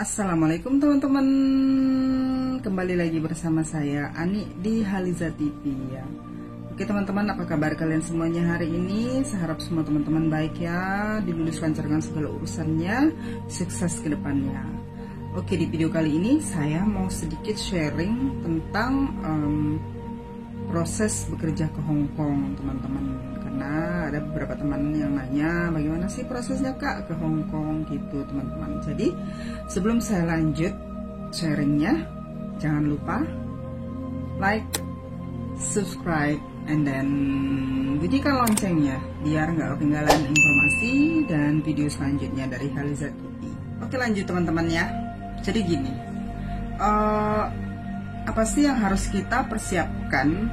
Assalamualaikum teman-teman, kembali lagi bersama saya Ani di Haliza TV ya. Oke teman-teman, apa kabar kalian semuanya hari ini? Saya harap semua teman-teman baik ya, diluluskan dengan segala urusannya, sukses ke depannya. Oke, di video kali ini saya mau sedikit sharing tentang proses bekerja ke Hong Kong teman-teman. Karena ada beberapa teman yang nanya bagaimana sih prosesnya kak ke Hong Kong gitu teman-teman. Jadi sebelum saya lanjut sharingnya, jangan lupa like, subscribe, and then bunyikan loncengnya biar nggak ketinggalan informasi dan video selanjutnya dari Haliza TV. Oke, lanjut teman-teman ya. Jadi gini, apa sih yang harus kita persiapkan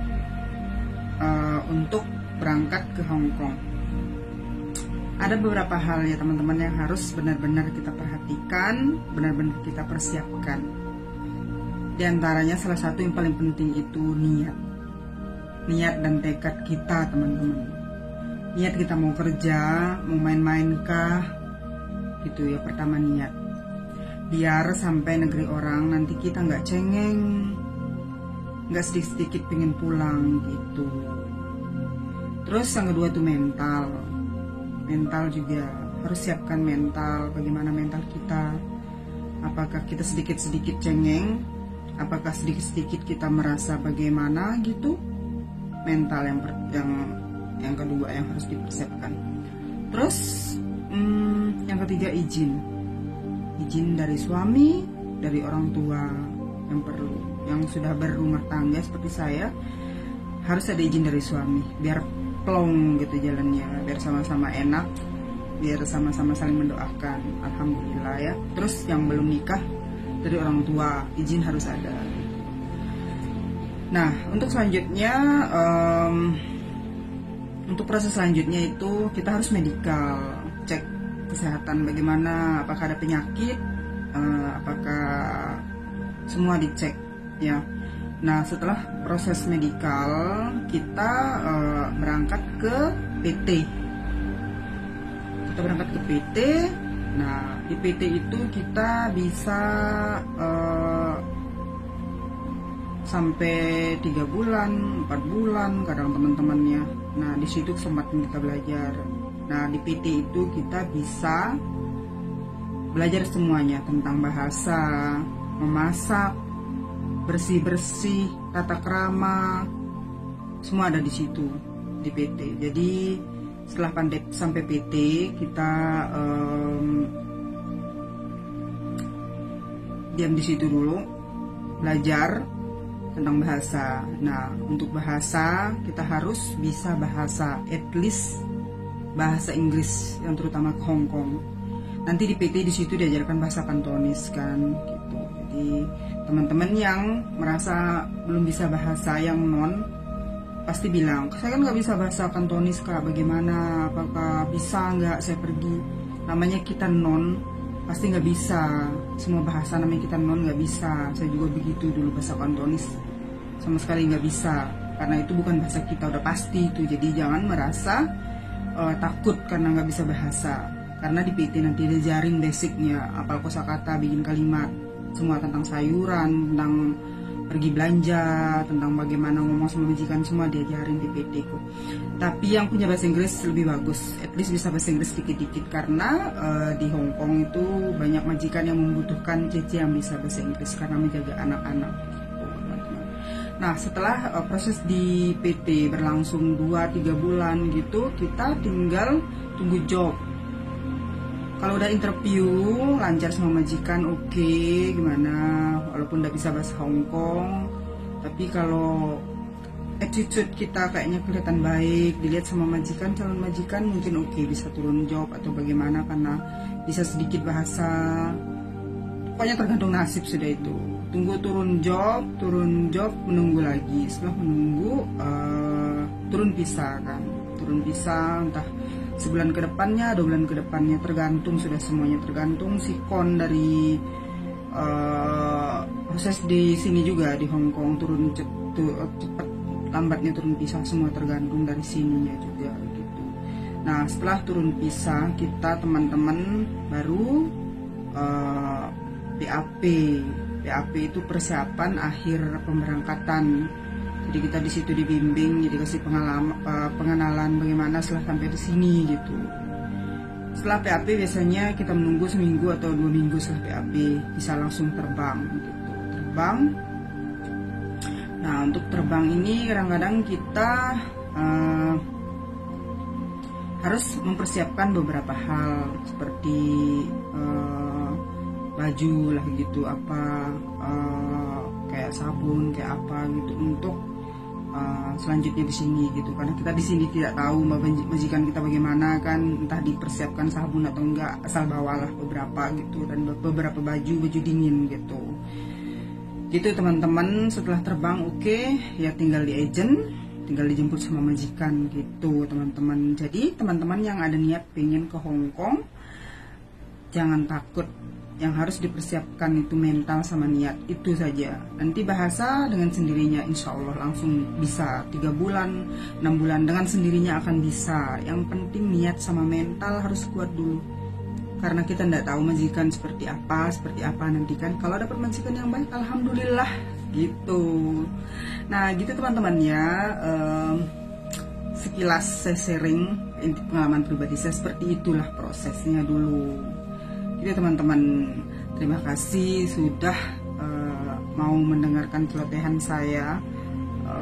untuk berangkat ke Hong Kong? Ada beberapa hal ya teman-teman yang harus benar-benar kita perhatikan, benar-benar kita persiapkan. Di antaranya salah satu yang paling penting itu niat dan tekad kita teman-teman. Niat kita mau kerja, mau main-main kah, gitu ya. Pertama niat, biar sampai negeri orang nanti kita nggak cengeng, nggak sedikit-sedikit pengen pulang gitu. Terus yang kedua tuh mental juga harus siapkan mental. Bagaimana mental kita? Apakah kita sedikit-sedikit cengeng? Apakah sedikit-sedikit kita merasa bagaimana gitu? Mental yang kedua yang harus dipersiapkan. Terus yang ketiga izin dari suami, dari orang tua yang perlu. Yang sudah berumah tangga seperti saya harus ada izin dari suami biar plong gitu jalannya, biar sama-sama enak, biar sama-sama saling mendoakan. Alhamdulillah ya. Terus yang belum nikah dari orang tua izin harus ada. Nah untuk selanjutnya, untuk proses selanjutnya itu kita harus medikal, cek kesehatan bagaimana, apakah ada penyakit, apakah semua dicek ya. Nah setelah proses medikal kita berangkat ke PT. Kita berangkat ke PT. Nah di PT itu kita bisa sampai 3 bulan, 4 bulan kadang teman-temannya. Nah di situ kesempatan kita belajar. Nah di PT itu kita bisa belajar semuanya tentang bahasa, memasak, bersih-bersih, tata krama, semua ada di situ di PT. Jadi setelah sampai PT kita diam di situ dulu, belajar tentang bahasa. Nah untuk bahasa kita harus bisa bahasa, at least bahasa Inggris yang terutama ke Hong Kong. Nanti di PT di situ diajarkan bahasa Kantonis kan gitu. Jadi teman-teman yang merasa belum bisa bahasa, yang non, pasti bilang, saya kan nggak bisa bahasa Kantonis kak, bagaimana, apakah bisa nggak saya pergi? Namanya kita non, pasti nggak bisa. Semua bahasa namanya kita non nggak bisa. Saya juga begitu dulu, bahasa Kantonis sama sekali nggak bisa, karena itu bukan bahasa kita, udah pasti itu. Jadi jangan merasa takut karena nggak bisa bahasa, karena di PT nanti diajarin basicnya, apal kosakata, bikin kalimat, semua tentang sayuran, tentang pergi belanja, tentang bagaimana ngomong sama majikan, semua diajarin di PT ku. Tapi yang punya bahasa Inggris lebih bagus, at least bisa bahasa Inggris dikit-dikit, karena di Hong Kong itu banyak majikan yang membutuhkan cece yang bisa bahasa Inggris karena menjaga anak-anak gitu, teman-teman. Nah setelah proses di PT berlangsung 2-3 bulan gitu, kita tinggal tunggu job. Kalau udah interview lancar sama majikan, oke, gimana, walaupun udah bisa bahasa Hong Kong, tapi kalau attitude kita kayaknya kelihatan baik, dilihat sama majikan, calon majikan, mungkin oke, bisa turun job atau bagaimana karena bisa sedikit bahasa. Pokoknya tergantung nasib sudah itu. Tunggu turun job, menunggu lagi. Setelah menunggu turun visa kan, turun visa entah sebulan ke depannya, 2 bulan ke depannya, tergantung, sudah semuanya tergantung sikon dari proses di sini juga di Hong Kong, turun cepat lambatnya turun visa, semua tergantung dari sininya juga gitu. Nah setelah turun visa kita teman-teman baru PAP. PAP itu persiapan akhir pemberangkatan. Jadi kita di situ dibimbing, jadi kasih pengenalan bagaimana setelah sampai di sini gitu. Setelah PAP biasanya kita menunggu seminggu atau 2 minggu setelah PAP bisa langsung terbang gitu. Terbang. Nah, untuk terbang ini kadang-kadang kita harus mempersiapkan beberapa hal seperti baju lah gitu, apa kayak sabun kayak apa gitu untuk selanjutnya di sini gitu, karena kita di sini tidak tahu majikan kita bagaimana kan, entah dipersiapkan sabun atau enggak, asal bawalah beberapa gitu, dan beberapa baju dingin gitu teman-teman. Setelah terbang oke, ya tinggal di agent, tinggal dijemput sama majikan gitu teman-teman. Jadi teman-teman yang ada niat pengen ke Hong Kong, jangan takut. Yang harus dipersiapkan itu mental sama niat, itu saja. Nanti bahasa dengan sendirinya insya Allah langsung bisa. 3 bulan, 6 bulan dengan sendirinya akan bisa. Yang penting niat sama mental harus kuat dulu, karena kita tidak tahu majikan seperti apa nanti kan. Kalau dapat majikan yang baik alhamdulillah gitu. Nah gitu teman-teman ya, sekilas saya sharing pengalaman pribadi saya, seperti itulah prosesnya dulu gitu teman-teman. Terima kasih sudah mau mendengarkan celotehan saya.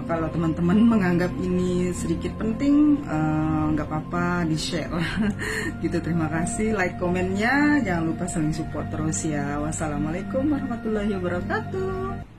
Kalau teman-teman menganggap ini sedikit penting, nggak apa-apa, di share gitu. Terima kasih, like komennya, jangan lupa saling support terus ya. Wassalamualaikum warahmatullahi wabarakatuh.